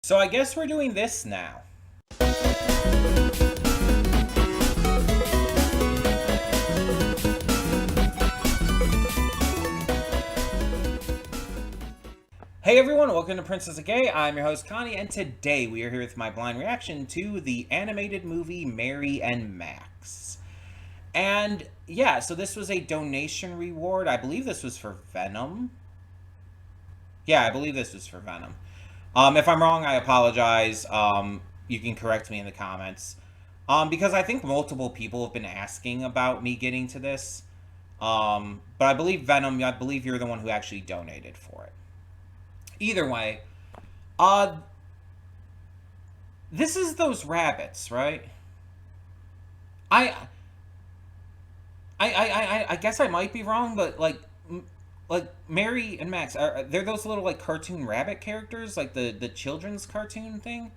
So I guess we're doing this now. Hey everyone, welcome to Princess of Gay. I'm your host Connie, and today we are here with my blind reaction to the animated movie Mary and Max. And yeah, so this was a donation reward. I believe this was for Venom. Yeah, I believe this was for Venom. If I'm wrong, I apologize. You can correct me in the comments. Because I think multiple people have been asking about me getting to this. But I believe Venom, I believe you're the one who actually donated for it. Either way, uh, this is those rabbits, right? I, I guess I might be wrong, but like Mary and Max are they're those little like cartoon rabbit characters, like the children's cartoon thing.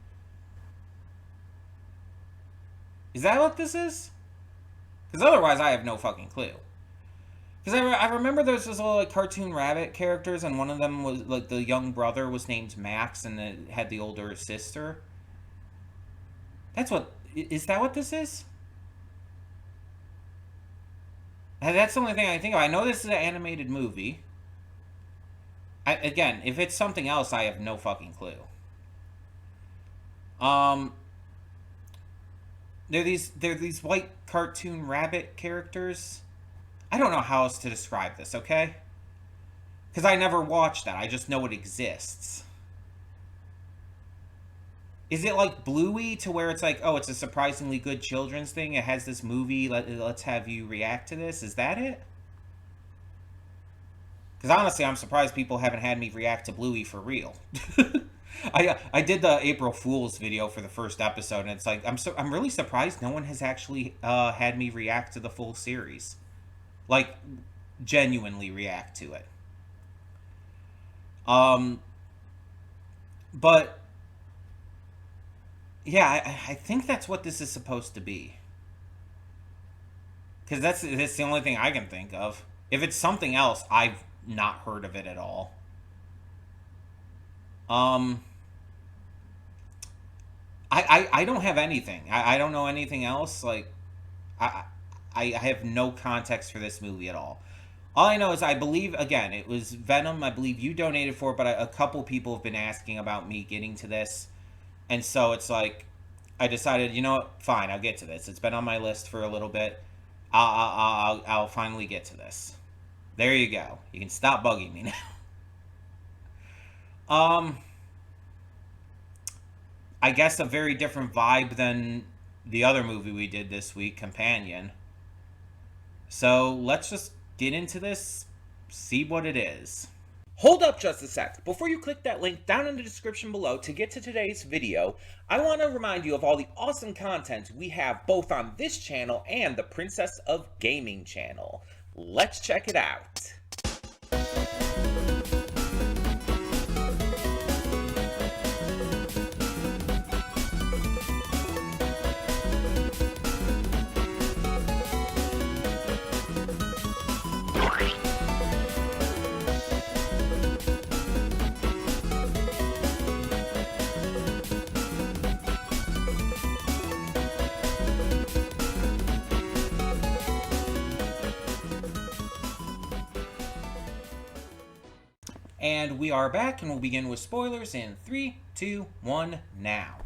Is that what this is? Because otherwise, I have no fucking clue. Because I remember there's this little like cartoon rabbit characters, and one of them was like the young brother was named Max, and it had the older sister. That's what is that what this is? That's the only thing I think of. I know this is an animated movie. Again, if it's something else, I have no fucking clue. Um, they're these white cartoon rabbit characters. I don't know how else to describe this. Okay, because I never watched that. I just know it exists. Is it like Bluey to where it's like, oh, it's a surprisingly good children's thing? It has this movie. Let's have you react to this. Is that it? Because honestly, I'm surprised people haven't had me react to Bluey for real. I did the April Fool's video for the first episode, and it's like I'm really surprised no one has actually had me react to the full series, like genuinely react to it. Um, but yeah, I think that's what this is supposed to be. Because that's the only thing I can think of. If it's something else, I've not heard of it at all. Um, I don't have anything. I don't know anything else. Like, I, I have no context for this movie at all. All I know is I believe, again, it was Venom. I believe you donated for it, but a couple people have been asking about me getting to this. And so it's like, I decided, you know what, fine, I'll get to this. It's been on my list for a little bit. I'll finally get to this. There you go. You can stop bugging me now. Um, I guess a very different vibe than the other movie we did this week, Companion. So let's just get into this, see what it is. Hold up just a sec. Before you click that link down in the description below to get to today's video, I want to remind you of all the awesome content we have both on this channel and the Princess of Gaming channel. Let's check it out. And we are back, and we'll begin with spoilers in 3, 2, 1, now.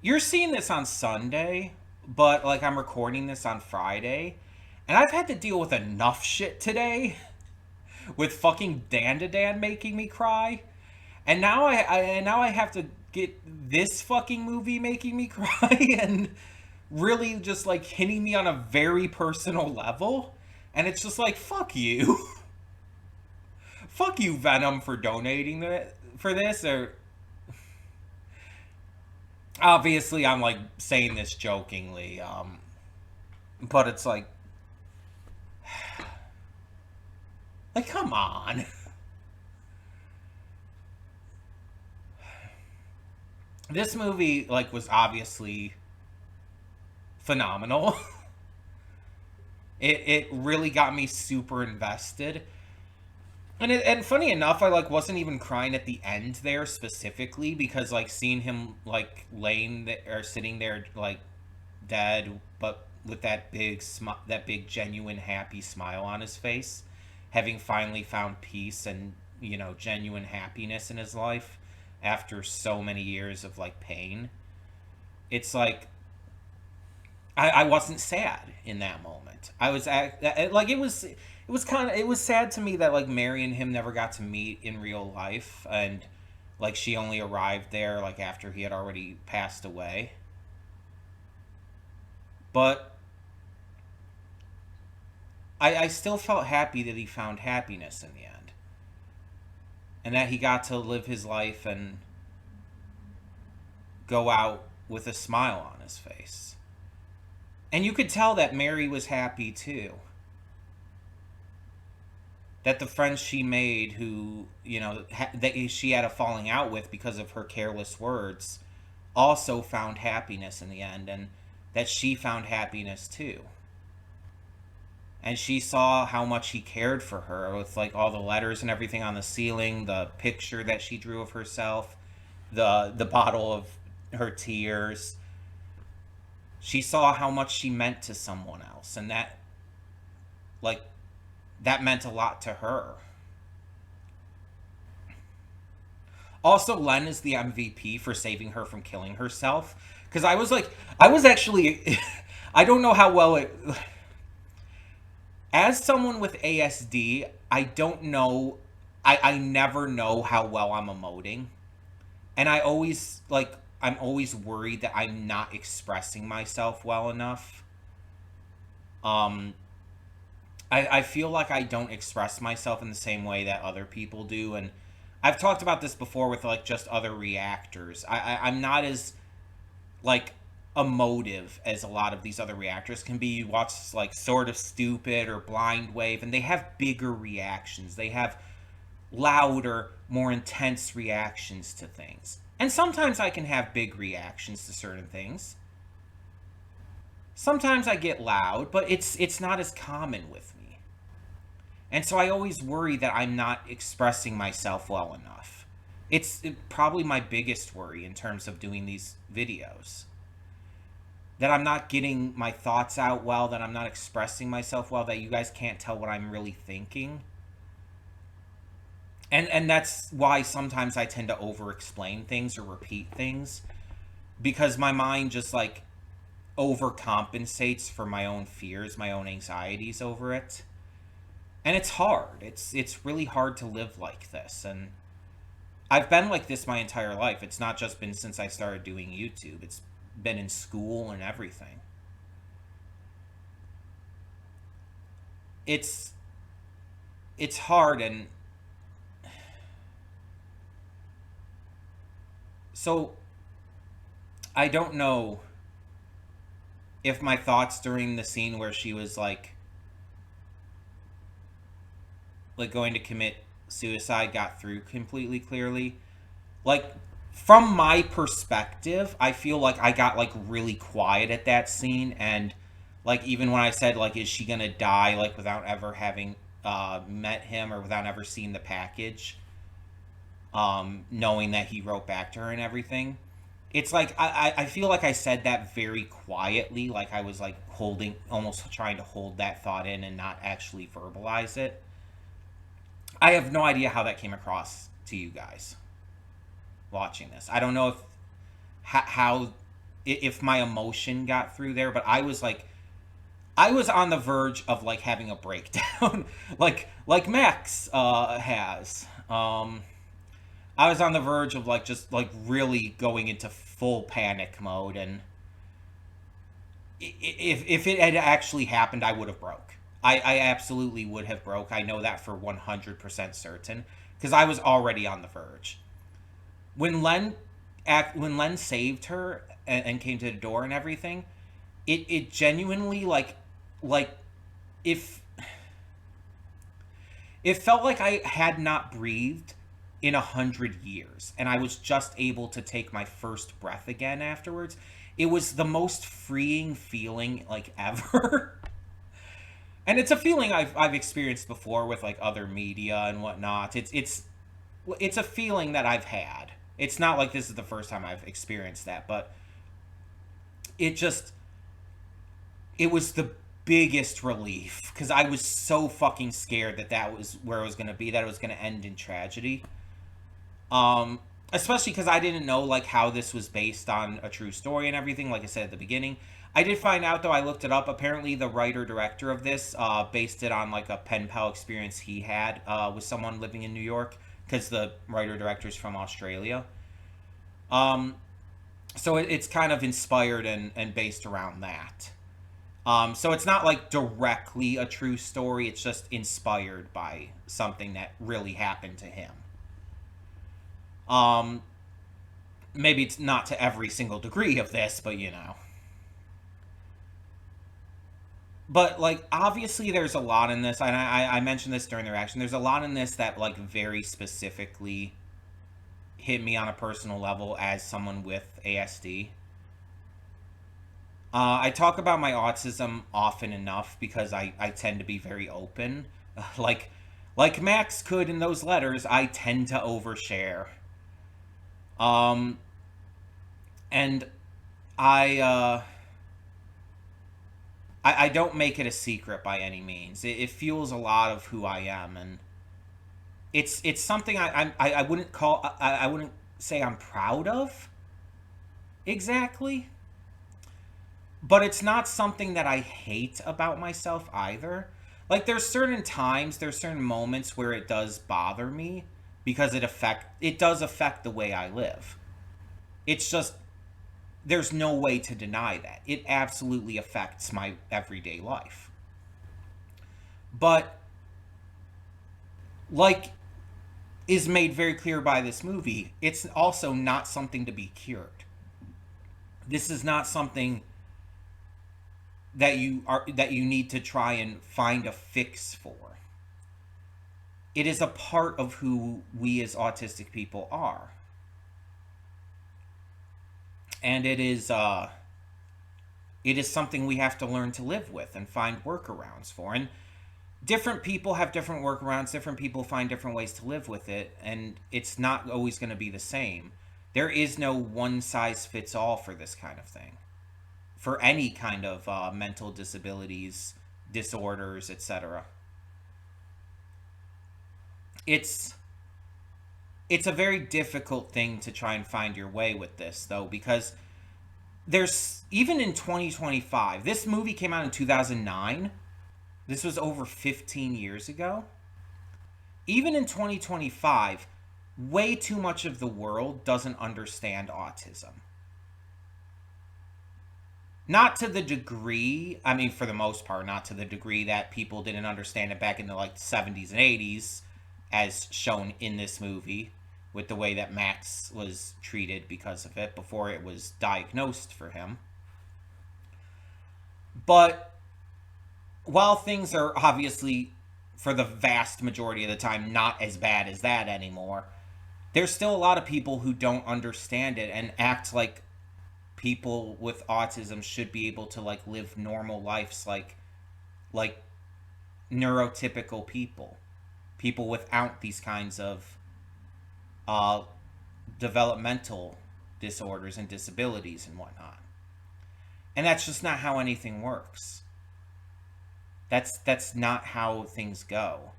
You're seeing this on Sunday, but like I'm recording this on Friday, and I've had to deal with enough shit today with fucking Dan making me cry. And now I have to get this fucking movie making me cry and really just like hitting me on a very personal level. And it's just like, fuck you. Fuck you, Venom, for donating for this. Or obviously, I'm like saying this jokingly, but it's like come on. This movie like was obviously phenomenal. It really got me super invested. And funny enough, I like wasn't even crying at the end there specifically because like seeing him like laying there or sitting there like dead, but with that that big genuine happy smile on his face, having finally found peace and genuine happiness in his life after so many years of like pain. It's like I wasn't sad in that moment. I was like it was sad to me that like Mary and him never got to meet in real life, and like she only arrived there like after he had already passed away. But I still felt happy that he found happiness in the end, and that he got to live his life and go out with a smile on his face. And you could tell that Mary was happy too. That the friends she made, who that she had a falling out with because of her careless words, also found happiness in the end, and that she found happiness too. And she saw how much he cared for her with like all the letters and everything on the ceiling, the picture that she drew of herself, the bottle of her tears. She saw how much she meant to someone else, and like that meant a lot to her. Also, Len is the MVP for saving her from killing herself. Because I was actually, I don't know how well it. As someone with ASD, I don't know, I never know how well I'm emoting. And I'm always worried that I'm not expressing myself well enough. Um, I feel like I don't express myself in the same way that other people do. And I've talked about this before with like just other reactors. I'm not as like emotive as a lot of these other reactors can be. You watch like Sort of Stupid or Blind Wave, and they have bigger reactions. They have louder, more intense reactions to things. And sometimes I can have big reactions to certain things. Sometimes I get loud, but it's not as common with me. And so I always worry that I'm not expressing myself well enough. Probably my biggest worry in terms of doing these videos. That I'm not getting my thoughts out well, that I'm not expressing myself well, that you guys can't tell what I'm really thinking. And that's why sometimes I tend to over explain things or repeat things, because my mind just like overcompensates for my own fears, my own anxieties over it. And it's hard. It's really hard to live like this. And I've been like this my entire life. It's not just been since I started doing YouTube. It's been in school and everything. It's it's hard. And so I don't know if my thoughts during the scene where she was like going to commit suicide got through completely clearly. Like from my perspective, I feel like I got like really quiet at that scene, and like even when I said like is she going to die like without ever having met him or without ever seeing the package, knowing that he wrote back to her and everything. It's like I feel like I said that very quietly, like I was like holding, almost trying to hold that thought in and not actually verbalize it. I have no idea how that came across to you guys watching this. I don't know how if my emotion got through there, but I was on the verge of like having a breakdown, like Max has. I was on the verge of like just like really going into full panic mode, and if it had actually happened, I would have broke. I absolutely would have broke. I know that for 100% certain because I was already on the verge. When when Len saved her and came to the door and everything, it genuinely like if it felt like I had not breathed in 100 years, and I was just able to take my first breath again afterwards. It was the most freeing feeling like ever. And it's a feeling I've experienced before with like other media and whatnot. It's a feeling that I've had. It's not like this is the first time I've experienced that, but it just it was the biggest relief because I was so fucking scared that that was where it was going to be, that it was going to end in tragedy. Um, Especially because I didn't know like how this was based on a true story and everything. Like I said at the beginning, I did find out though. I looked it up. Apparently, the writer director of this based it on like a pen pal experience he had with someone living in New York because the writer director is from Australia. Um, so it's kind of inspired and based around that. So it's not like directly a true story. It's just inspired by something that really happened to him. Um, Maybe it's not to every single degree of this, but you know. But like obviously there's a lot in this, and I mentioned this during the reaction. There's a lot in this that like very specifically hit me on a personal level as someone with ASD. I talk about my autism often enough because I tend to be very open. like like Max could in those letters, I tend to overshare. Um and I I don't make it a secret by any means. It fuels a lot of who I am, and it's something I wouldn't call I wouldn't say I'm proud of exactly, but it's not something that I hate about myself either. Like there's certain moments where it does bother me because it does affect the way I live. It's just there's no way to deny that. It absolutely affects my everyday life. But like is made very clear by this movie, it's also not something to be cured. This is not something that you need to try and find a fix for. It is a part of who we as autistic people are. And it is something we have to learn to live with and find workarounds for. And different people have different workarounds, different people find different ways to live with it, and it's not always going to be the same. There is no one size fits all for this kind of thing, for any kind of mental disabilities, disorders, etc. It's it's a very difficult thing to try and find your way with this though, because there's even in 2025, this movie came out in 2009. This was over 15 years ago. Even in 2025, way too much of the world doesn't understand autism. Not to the degree, I mean, for the most part, not to the degree that people didn't understand it back in the like 70s and 80s, as shown in this movie, with the way that Max was treated because of it before it was diagnosed for him. But while things are obviously, for the vast majority of the time, not as bad as that anymore, there's still a lot of people who don't understand it and act like people with autism should be able to like live normal lives like neurotypical people, people without these kinds of uh developmental disorders and disabilities and whatnot. And that's just not how anything works. That's not how things go.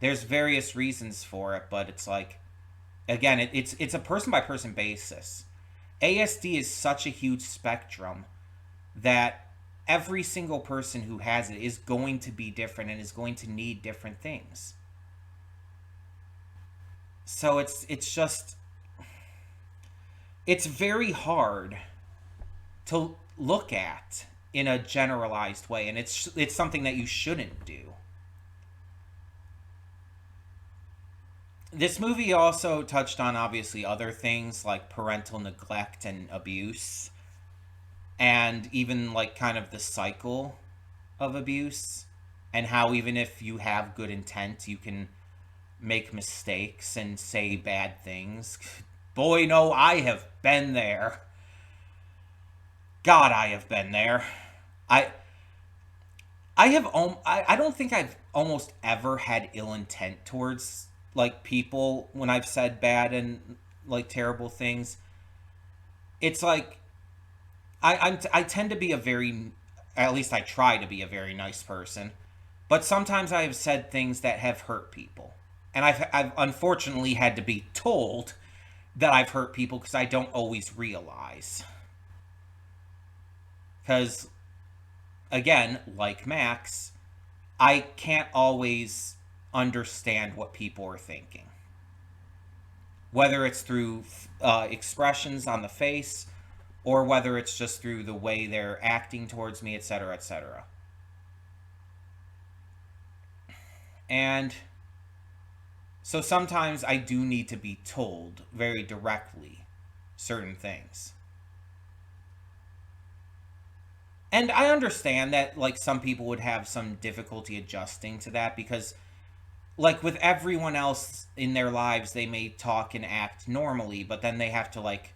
There's various reasons for it, but it's like again, it's a person by person basis. ASD is such a huge spectrum that every single person who has it is going to be different and is going to need different things. So it's just it's very hard to look at in a generalized way, and it's something that you shouldn't do. This movie also touched on obviously other things like parental neglect and abuse, and even like kind of the cycle of abuse, and how even if you have good intent, you can make mistakes and say bad things. Boy, no, I have been there. God, I have been there. I I don't think I've almost ever had ill intent towards like people when I've said bad and like terrible things. It's like I tend to be a very, at least I try to be a very nice person, but sometimes I have said things that have hurt people, and I've unfortunately had to be told that I've hurt people because I don't always realize. Because again, like Max, I can't always understand what people are thinking, whether it's through expressions on the face or whether it's just through the way they're acting towards me, etc., etc. And so sometimes I do need to be told very directly certain things. And I understand that like some people would have some difficulty adjusting to that because like with everyone else in their lives they may talk and act normally, but then they have to like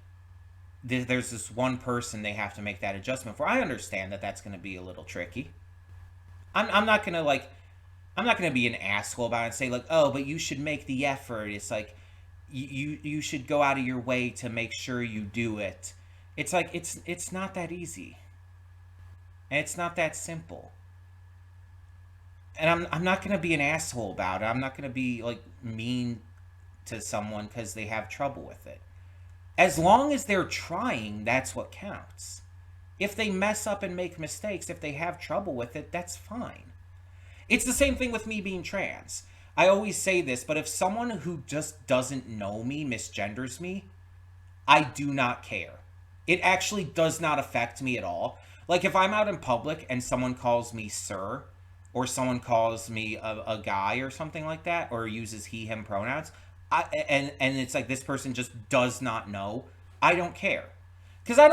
there's this one person they have to make that adjustment for. I understand that that's going to be a little tricky. I'm not going to like I'm not going to be an asshole about it and say like, "Oh, but you should make the effort." It's like you should go out of your way to make sure you do it. It's like it's not that easy. And it's not that simple. And I'm not going to be an asshole about it. I'm not going to be like mean to someone cuz they have trouble with it. As long as they're trying, that's what counts. If they mess up and make mistakes, if they have trouble with it, that's fine. It's the same thing with me being trans. I always say this, but if someone who just doesn't know me misgenders me, I do not care. It actually does not affect me at all. Like if I'm out in public and someone calls me sir, or someone calls me a guy or something like that, or uses he him pronouns, and it's like this person just does not know, I don't care. Because I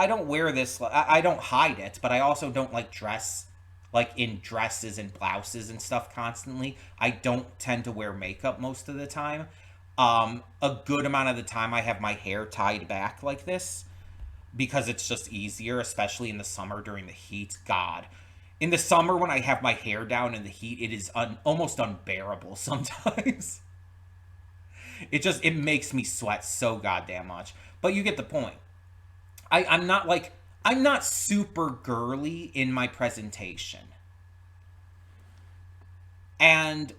don't wear this, I don't hide it, but I also don't like dress like in dresses and blouses and stuff constantly. I don't tend to wear makeup most of the time. A good amount of the time I have my hair tied back like this because it's just easier, especially in the summer during the heat. God, in the summer when I have my hair down in the heat, it is almost unbearable sometimes. It makes me sweat so goddamn much. But you get the point. I'm not like I'm not super girly in my presentation. And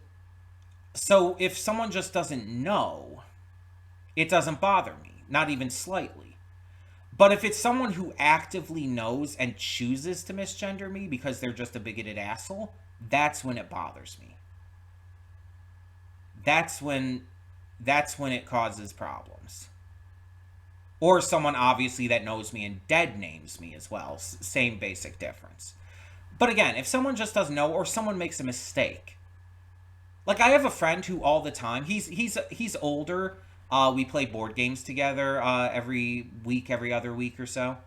so if someone just doesn't know, it doesn't bother me, not even slightly. But if it's someone who actively knows and chooses to misgender me because they're just a bigoted asshole, that's when it bothers me. That's when it causes problems. Or someone obviously that knows me and dead names me as well. Same basic difference. But again, if someone just doesn't know or someone makes a mistake. Like I have a friend who all the time, he's older. We play board games together every week, every other week or so.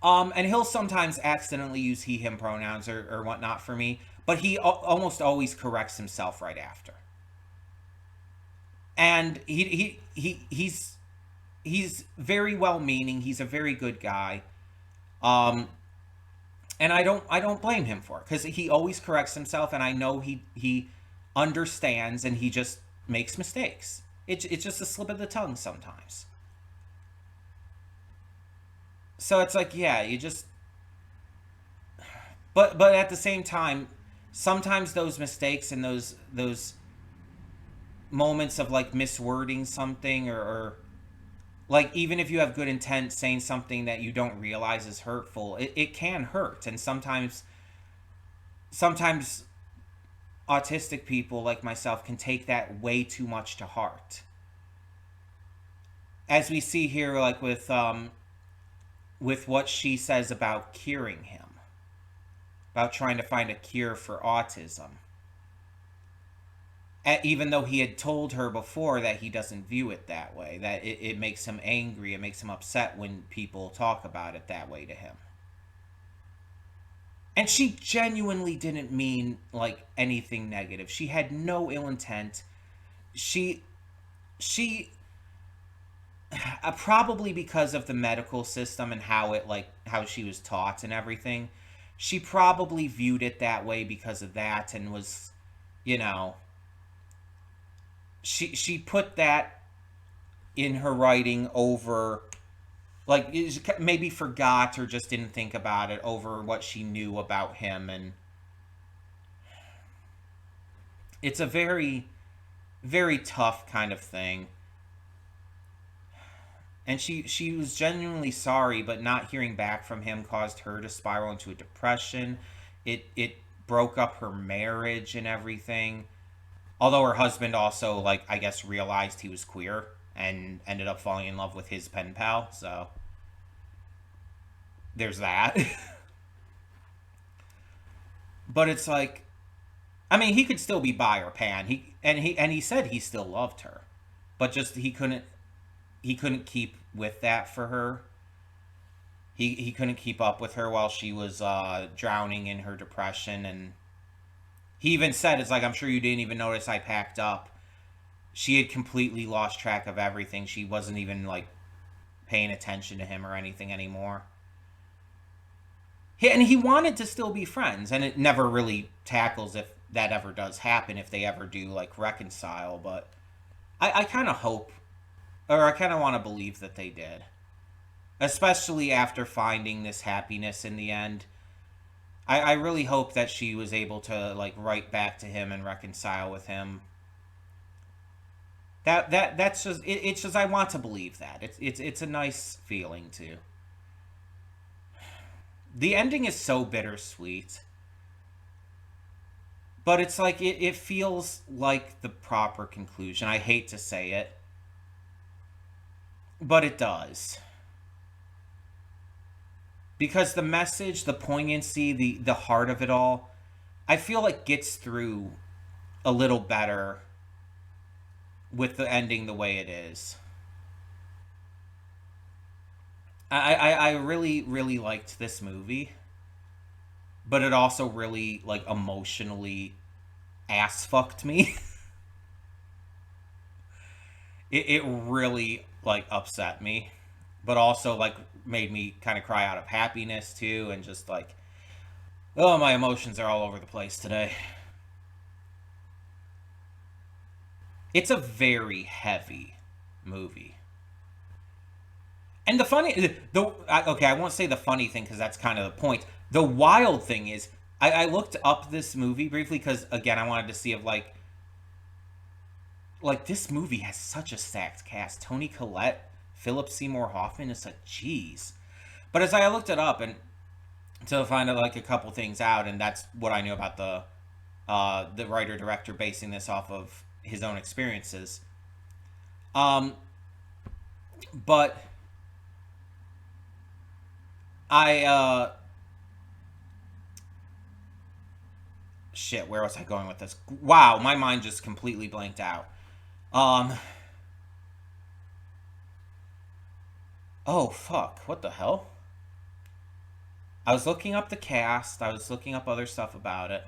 And he'll sometimes accidentally use he him pronouns or whatnot for me, but he almost always corrects himself right after. And he's very well meaning. He's a very good guy. Um, and I don't blame him for it because he always corrects himself, and I know he understands, and he just makes mistakes. It's just a slip of the tongue sometimes. So it's like, yeah, you just but at the same time, sometimes those mistakes and those moments of like miswording something or like even if you have good intent saying something that you don't realize is hurtful, it can hurt. And sometimes autistic people like myself can take that way too much to heart, as we see here like with what she says about curing him, about trying to find a cure for autism, even though he had told her before that he doesn't view it that way, that it makes him angry, it makes him upset when people talk about it that way to him. And she genuinely didn't mean like anything negative. She had no ill intent. She probably because of the medical system and how it like how she was taught and everything, she probably viewed it that way because of that, and was, you know, she put that in her writing over, like, maybe forgot or just didn't think about it over what she knew about him. And it's a very, very tough kind of thing. And she was genuinely sorry, but not hearing back from him caused her to spiral into a depression. It broke up her marriage and everything. Although her husband also, like, I guess realized he was queer and ended up falling in love with his pen pal. So there's that. But it's like, I mean, he could still be bi or pan. He said he still loved her, but just he couldn't keep with that for her. He couldn't keep up with her while she was drowning in her depression. And he even said, it's like, I'm sure you didn't even notice I packed up. She had completely lost track of everything. She wasn't even, like, paying attention to him or anything anymore. And he wanted to still be friends, and it never really tackles if that ever does happen, if they ever do, like, reconcile. But I kind of hope, or I kind of want to believe that they did. Especially after finding this happiness in the end. I really hope that she was able to, like, write back to him and reconcile with him. That's just it's just, I want to believe that. It's a nice feeling too. The ending is so bittersweet, but it's like it feels like the proper conclusion. I hate to say it, but it does. Because the message, the poignancy, the heart of it all, I feel like gets through a little better with the ending the way it is. I really, really liked this movie, but it also really, like, emotionally ass fucked me. It really, like, upset me, but also, like, made me kind of cry out of happiness too. And just like, oh, my emotions are all over the place today. It's a very heavy movie. And the funny, okay, I won't say the funny thing because that's kind of the point. The wild thing is, I looked up this movie briefly because, again, I wanted to see if, like this movie has such a stacked cast. Toni Collette, Philip Seymour Hoffman. It's like, jeez. But as I looked it up and to find out, like, a couple things out, and that's what I knew about the writer director basing this off of his own experiences. Um, but I shit, where was I going with this? Wow, my mind just completely blanked out. Um, oh fuck, what the hell? I was looking up the cast. I was looking up other stuff about it.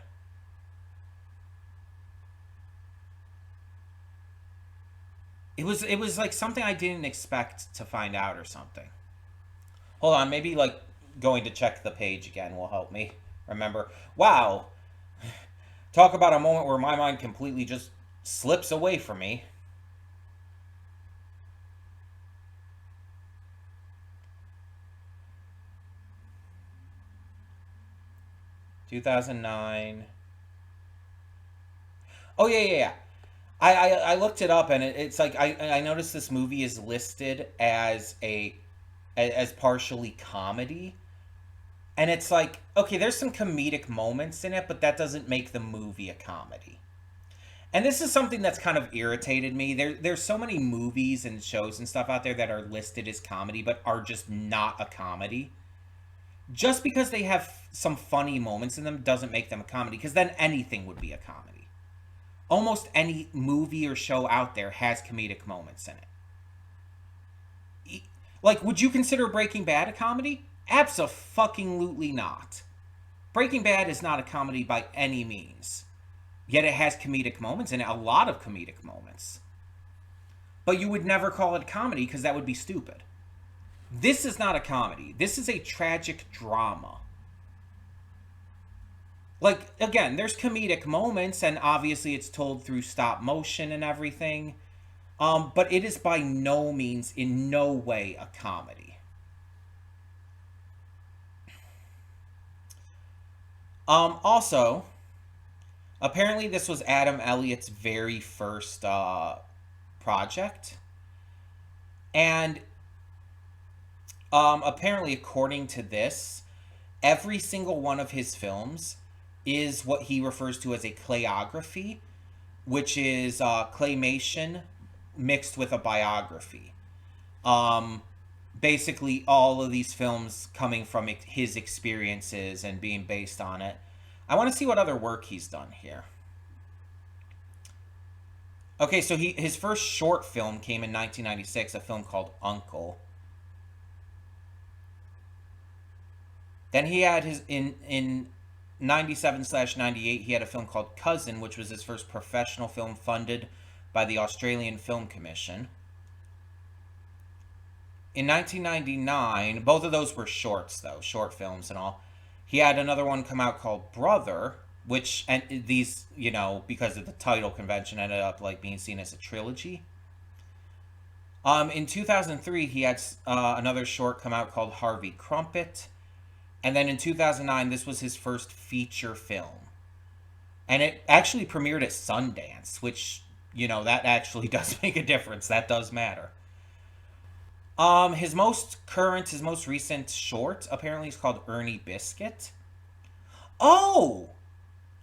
It was like something I didn't expect to find out or something. Hold on, maybe, like, going to check the page again will help me remember. Wow, talk about a moment where my mind completely just slips away from me. 2009. Oh yeah, yeah, yeah. I looked it up, and it's like, I noticed this movie is listed as as partially comedy. And it's like, okay, there's some comedic moments in it, but that doesn't make the movie a comedy. And this is something that's kind of irritated me. There's so many movies and shows and stuff out there that are listed as comedy but are just not a comedy. Just because they have some funny moments in them doesn't make them a comedy, because then anything would be a comedy. Almost any movie or show out there has comedic moments in it. Like, would you consider Breaking Bad a comedy? Abso-fucking-lutely not. Breaking Bad is not a comedy by any means. Yet it has comedic moments, and a lot of comedic moments. But you would never call it a comedy because that would be stupid. This is not a comedy. This is a tragic drama. Like, again, there's comedic moments, and obviously it's told through stop motion and everything. But it is by no means, in no way, a comedy. Also, apparently this was Adam Elliott's very first project, and apparently, according to this, every single one of his films is what he refers to as a clayography, which is claymation mixed with a biography. Um, Basically, all of these films coming from his experiences and being based on it. I want to see what other work he's done here. Okay, so his first short film came in 1996, a film called Uncle. Then he had his in 97/98 he had a film called Cousin, which was his first professional film funded by the Australian Film Commission. In 1999, both of those were shorts though, short films and all. He had another one come out called Brother, which, and these, because of the title convention, ended up like being seen as a trilogy. In 2003, he had another short come out called Harvey Crumpet. And then in 2009, this was his first feature film. And it actually premiered at Sundance, which, that actually does make a difference. That does matter. His most recent short, apparently is called Ernie Biscuit. Oh!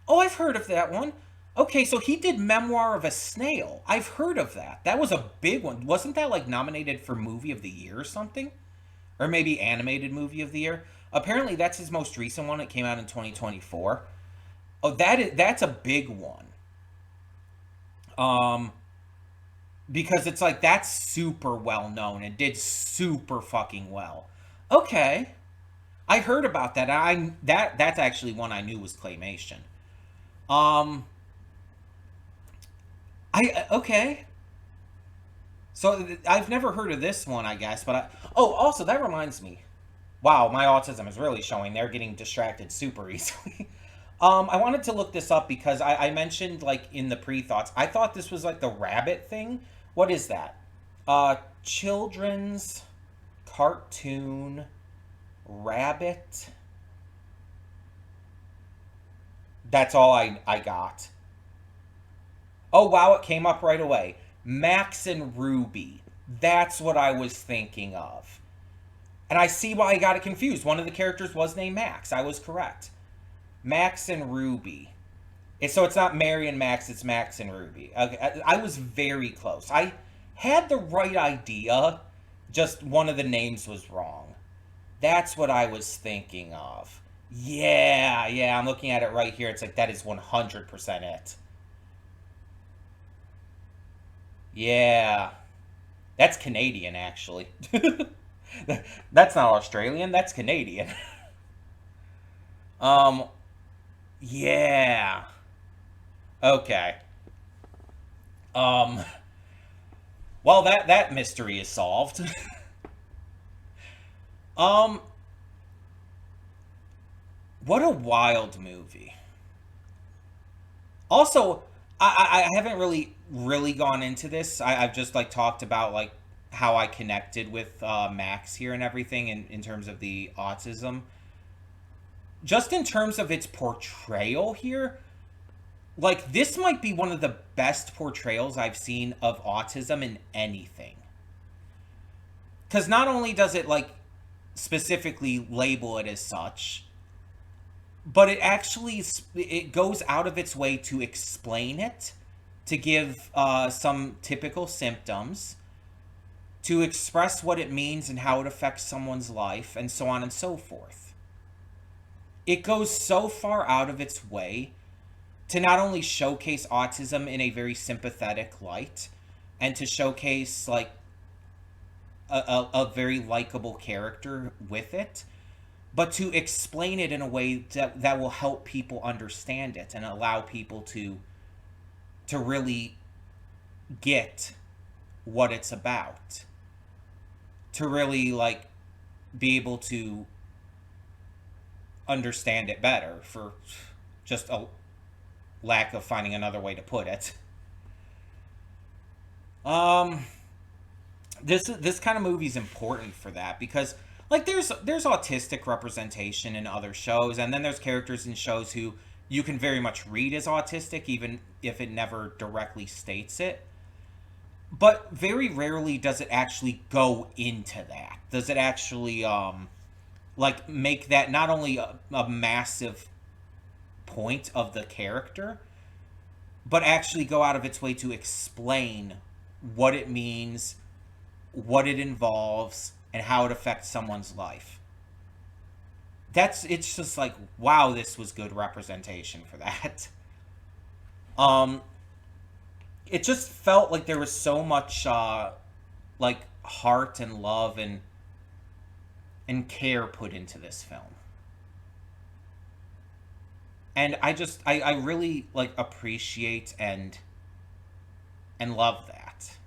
Oh, I've heard of that one. Okay, so he did Memoir of a Snail. I've heard of that. That was a big one. Wasn't that like nominated for Movie of the Year or something? Or maybe Animated Movie of the Year? Apparently that's his most recent one. It came out in 2024. Oh, that's a big one. Um because it's like that's super well known and did super fucking well. Okay. I heard about that. That's actually one I knew was claymation. Um I okay. So I've never heard of this one, I guess, but oh, also that reminds me. Wow, my autism is really showing. They're getting distracted super easily. I wanted to look this up because I mentioned like in the pre-thoughts, I thought this was like the rabbit thing. What is that? Children's cartoon rabbit. That's all I got. Oh wow, it came up right away. Max and Ruby. That's what I was thinking of. And I see why I got it confused. One of the characters was named Max. I was correct. Max and Ruby. So it's not Mary and Max, it's Max and Ruby. Okay, I was very close. I had the right idea, just one of the names was wrong. That's what I was thinking of. Yeah, I'm looking at it right here. It's like that is 100% it. Yeah. That's Canadian, actually. That's not Australian, that's Canadian. Um, yeah. Okay. Um, well, that mystery is solved. um, what a wild movie. Also, I haven't really gone into this. I've just like talked about like how I connected with Max here and everything in terms of the autism. Just in terms of its portrayal here, like this might be one of the best portrayals I've seen of autism in anything. Because not only does it like specifically label it as such, but it actually it goes out of its way to explain it, to give some typical symptoms, to express what it means and how it affects someone's life, and so on and so forth. It goes so far out of its way to not only showcase autism in a very sympathetic light, and to showcase like a very likable character with it, but to explain it in a way that will help people understand it and allow people to really get what it's about, to really like be able to understand it better, for just a lack of finding another way to put it. Um, this kind of movie is important for that because like there's autistic representation in other shows, and then there's characters in shows who you can very much read as autistic even if it never directly states it. But very rarely does it actually go into that. Does it actually like make that not only a massive point of the character, but actually go out of its way to explain what it means, what it involves, and how it affects someone's life. It's just like, wow, this was good representation for that. Um it just felt like there was so much like heart and love and care put into this film. And I really like appreciate and love that.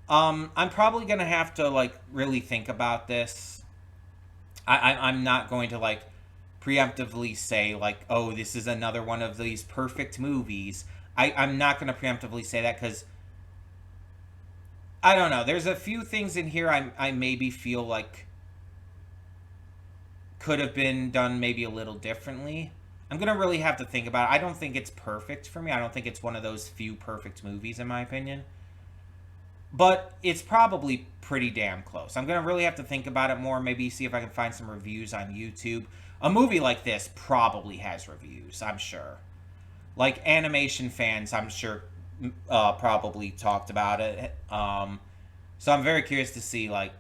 I'm probably gonna have to like really think about this. I'm not going to like preemptively say like, oh, this is another one of these perfect movies. I'm not gonna preemptively say that because I don't know. There's a few things in here I maybe feel like could have been done maybe a little differently. I'm gonna really have to think about it. I don't think it's perfect for me. I don't think it's one of those few perfect movies in my opinion. But it's probably pretty damn close. I'm gonna really have to think about it more. Maybe see if I can find some reviews on YouTube. A movie like this probably has reviews, I'm sure. Like animation fans, I'm sure probably talked about it. So I'm very curious to see like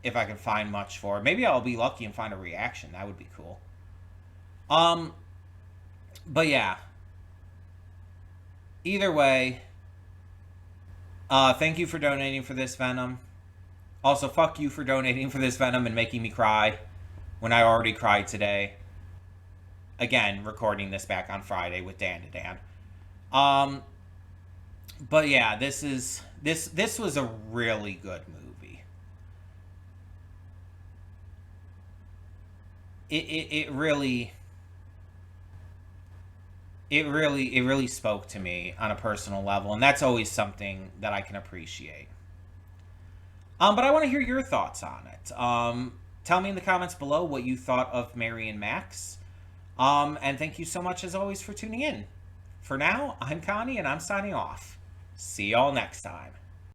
if I can find much for it. Maybe I'll be lucky and find a reaction. That would be cool. Um, but yeah. Either way, thank you for donating for this Venom. Also, fuck you for donating for this Venom and making me cry when I already cried today. Again, recording this back on Friday with Dan to Dan. Um, but yeah, this was a really good movie. It really it really spoke to me on a personal level, and that's always something that I can appreciate. But I want to hear your thoughts on it. Tell me in the comments below what you thought of Mary and Max. And thank you so much as always for tuning in. For now, I'm Connie and I'm signing off. See y'all next time.